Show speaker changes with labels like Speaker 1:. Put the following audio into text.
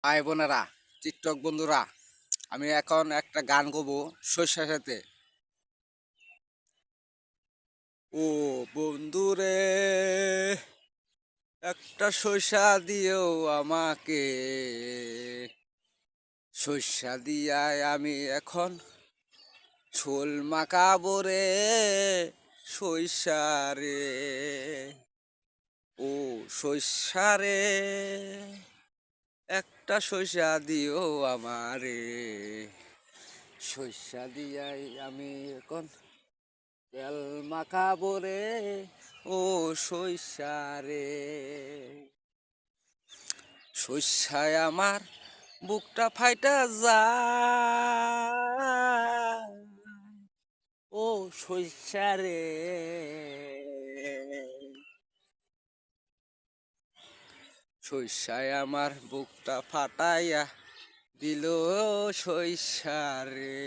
Speaker 1: ভাই বোনেরা, টিকটক বন্ধুরা, আমি এখন একটা গান গাবো শস্যের সাথে। ও বন্ধুরে, একটা শস্যা দিও আমাকে। শস্যা দিয়ায় আমি এখন ঝোল মাখাবো রে। শস্যা রে, ও শস্যা রে, একটা শস্যা দিও আমারে। শস্যা দিয়াই আমি এখন তেল মাখাবো রে। ও শস্যা রে, শস্যায় আমার বুকটা ফাইটা যায়। ও শস্যা রে, শস্যায় আমার বুকটা ফাটাইয়া দিল। শস্যা রে,